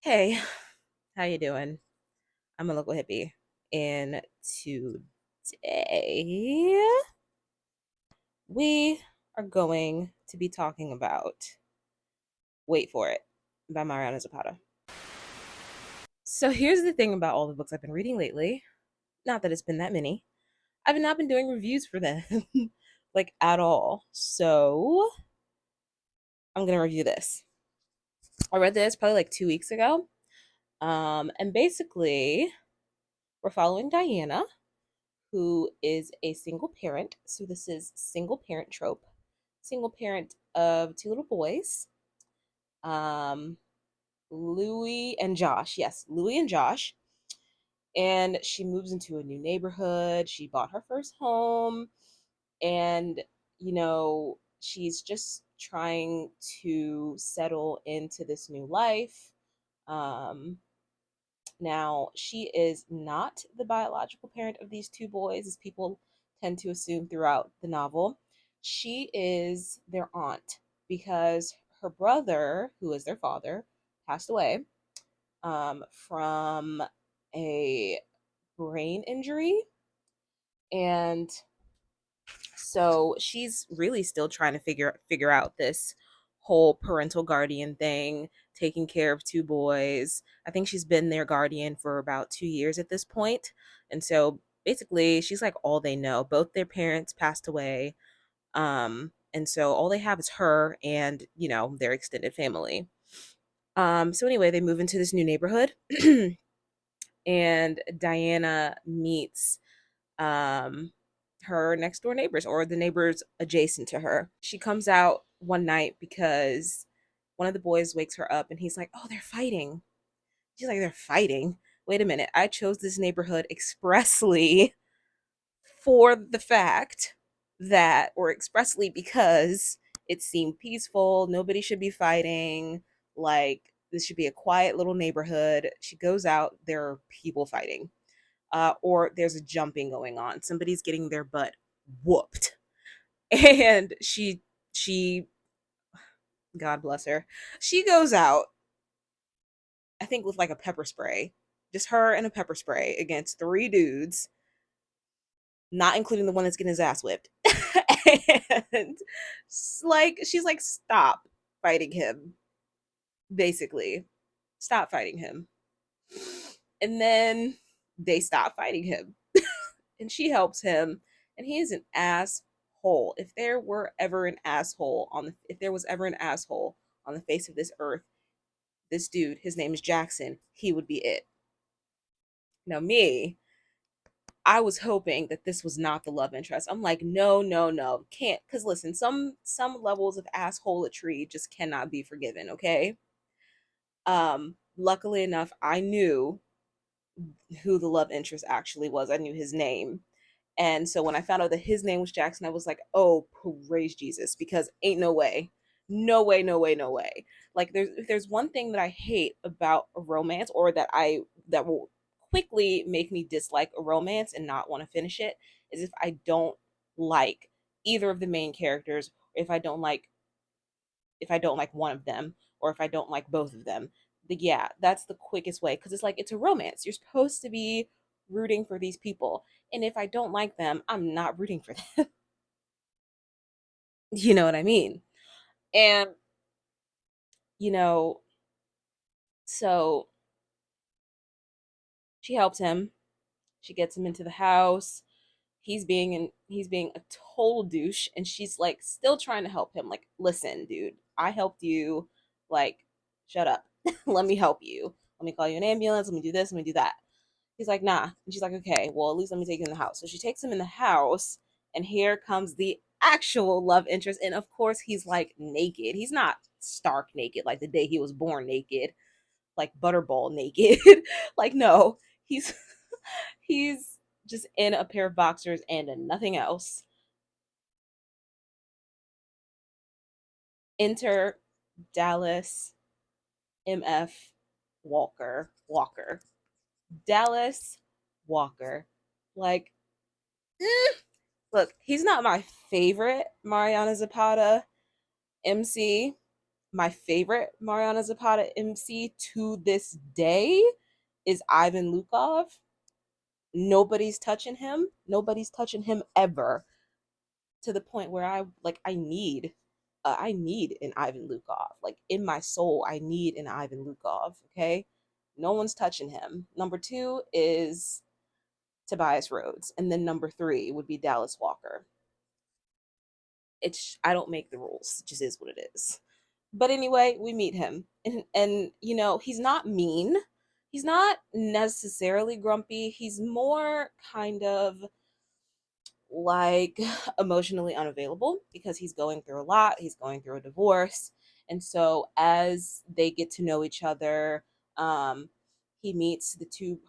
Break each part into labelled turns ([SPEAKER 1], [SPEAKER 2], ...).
[SPEAKER 1] Hey, how you doing? I'm a local hippie, and today we are going to be talking about Wait for It by Mariana Zapata. So here's the thing about all the books I've been reading lately. Not that it's been that many. I've not been doing reviews for them like at all. So I'm gonna review this. I read this probably like 2 weeks ago. And basically we're following Diana, who is a single parent. So this is single parent trope. Single parent of two little boys. Um Louis and Josh. Yes, Louis and Josh. And she moves into a new neighborhood. She bought her first home and she's just trying to settle into this new life. Um Now, she is not the biological parent of these two boys, as people tend to assume throughout the novel. She is their aunt because her brother, who is their father, passed away from a brain injury. And so she's really still trying to figure out this whole parental guardian thing, taking care of two boys. I think she's been their guardian for about 2 years at this point. And so basically she's like all they know. Both their parents passed away. And so all they have is her and, their extended family. So anyway, they move into this new neighborhood and Diana meets um her next door neighbors, or the neighbors adjacent to her. She comes out one night because one of the boys wakes her up and he's like, "Oh, they're fighting." She's like, "They're fighting? Wait a minute. I chose this neighborhood expressly for the fact that, or expressly because it seemed peaceful. Nobody should be fighting. Like, this should be a quiet little neighborhood." She goes out, there are people fighting, or there's a jumping going on. Somebody's getting their butt whooped, and she, God bless her, she goes out. I think with like a pepper spray, just her and a pepper spray against three dudes, not including the one that's getting his ass whipped. And like she's like, "Stop fighting him," basically. "Stop fighting him." And then they stop fighting him and she helps him, and he is an asshole. If there were ever an asshole on the if there was ever an asshole on the face of this earth, this dude, his name is Jackson, he would be it. Now me, I was hoping that this was not the love interest. I'm like, no, no, no, can't. Because listen, some levels of assholery just cannot be forgiven. Okay. Luckily enough, I knew who the love interest actually was. I knew his name. And so when I found out that his name was Jackson, I was like, "Oh, praise Jesus," because ain't no way. No way, no way, no way. Like, if there's one thing that I hate about a romance, or that will quickly make me dislike a romance and not want to finish it, is if I don't like either of the main characters, or if I don't like one of them, or if I don't like both of them. Yeah, that's the quickest way, because it's like, it's a romance. You're supposed to be rooting for these people. And if I don't like them, I'm not rooting for them. You know what I mean? And, you know, so she helps him. She gets him into the house. He's being a total douche, and she's like still trying to help him. Like, "Listen, dude, I helped you. Like, shut up. Let me help you. Let me call you an ambulance. Let me do this. Let me do that." He's like, "Nah." And she's like, "Okay, well, at least let me take you in the house." So she takes him in the house, and here comes the actual love interest. And of course, he's like naked. He's not stark naked like the day he was born naked, like Butterball naked. Like, no, he's he's just in a pair of boxers and nothing else. Enter Dallas MF Walker. Dallas Walker. Like, look, he's not my favorite Mariana Zapata MC, My favorite Mariana Zapata MC to this day is Ivan Lukov. Nobody's touching him. Nobody's touching him ever, to the point where I need an Ivan Lukov. Like in my soul, I need an Ivan Lukov. Okay, no one's touching him. Number two is Tobias Rhodes, and then number three would be Dallas Walker. It's I don't make the rules. It just is what it is. But anyway, we meet him, and you know he's not mean. He's not necessarily grumpy. He's more kind of like emotionally unavailable because he's going through a lot. He's going through a divorce. And so as they get to know each other, um, he meets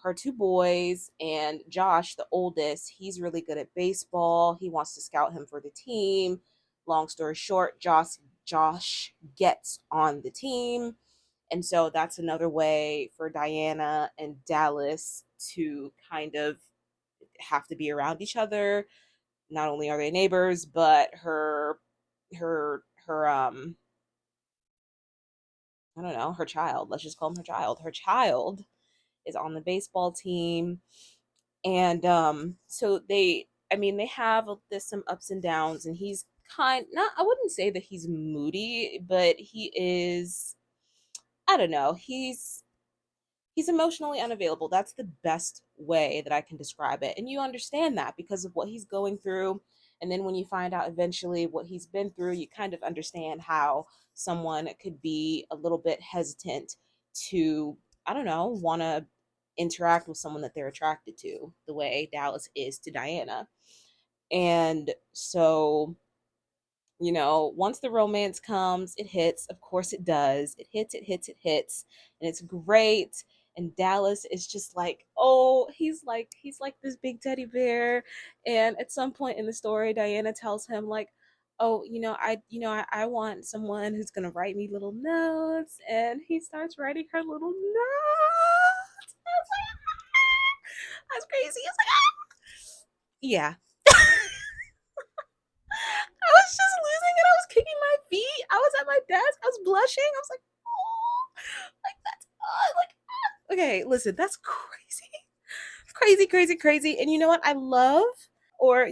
[SPEAKER 1] her two boys, and Josh, the oldest, he's really good at baseball. He wants to scout him for the team. Long story short, Josh gets on the team. And so that's another way for Diana and Dallas to kind of have to be around each other. Not only are they neighbors, but her I don't know, her child, let's just call him her child. Her child is on the baseball team. And so they have this some ups and downs, and he's kind not I wouldn't say that he's moody, but he is, I don't know, he's emotionally unavailable. That's the best way that I can describe it. And you understand that because of what he's going through. And then when you find out eventually what he's been through, you kind of understand how someone could be a little bit hesitant to, I don't know, want to interact with someone that they're attracted to, the way Dallas is to Diana. And so, you know, once the romance comes, it hits. Of course it does. It hits, it hits, it hits. And it's great. And Dallas is just like, oh, he's like this big teddy bear. And at some point in the story, Diana tells him like, oh, I want someone who's gonna write me little notes. And he starts writing her little notes. I was like, "Ah!" That's crazy. It's like, ah! Yeah. I was just losing it. I was kicking my feet. I was at my desk. I was blushing. I was like, oh, like that's like okay. Listen, that's crazy, crazy, crazy, crazy. And you know what? I love, or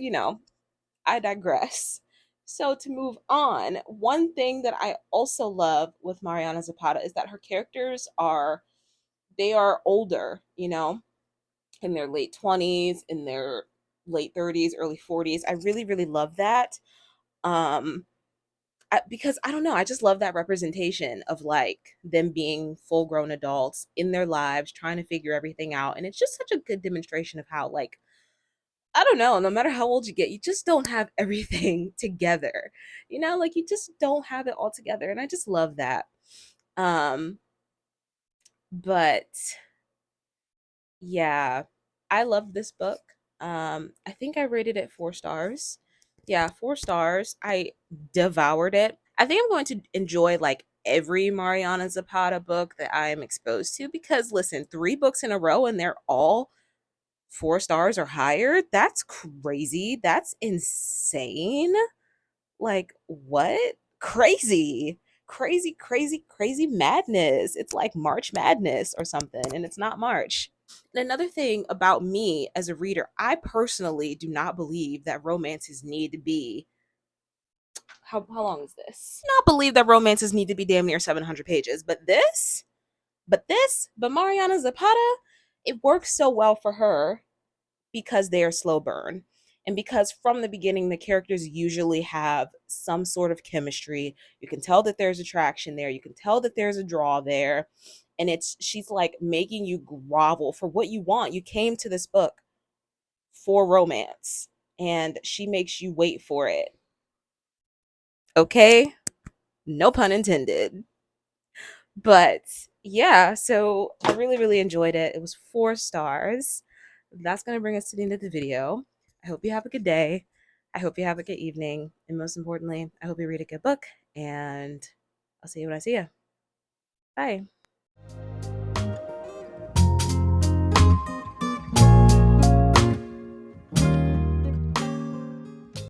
[SPEAKER 1] I digress. So to move on, one thing that I also love with Mariana Zapata is that her characters are older. In their late 20s, in their late 30s, early 40s. I really, really love that. Um, because I don't know, I just love that representation of like them being full grown adults in their lives, trying to figure everything out. And it's just such a good demonstration of how, like, I don't know, no matter how old you get, you just don't have everything together. Like you just don't have it all together. And I just love that. Um, but yeah, I love this book. I think I rated it 4 stars. Yeah, 4 stars. I devoured it. I think I'm going to enjoy like every Mariana Zapata book that I am exposed to because listen, 3 books in a row and they're all 4 stars or higher. That's crazy. That's insane. Like, what? Crazy. Crazy, crazy, crazy madness. It's like March Madness or something, and it's not March. And another thing about me as a reader, I personally do not believe that romances need to be how long is this? Not believe that romances need to be damn near 700 pages, but Mariana Zapata, it works so well for her because they are slow burn. And because from the beginning, the characters usually have some sort of chemistry. You can tell that there's attraction there. You can tell that there's a draw there. And she's like making you grovel for what you want. You came to this book for romance, and she makes you wait for it. Okay? No pun intended. But yeah, so I really, really enjoyed it. It was 4 stars. That's going to bring us to the end of the video. I hope you have a good day. I hope you have a good evening. And most importantly, I hope you read a good book. And I'll see you when I see you. Bye.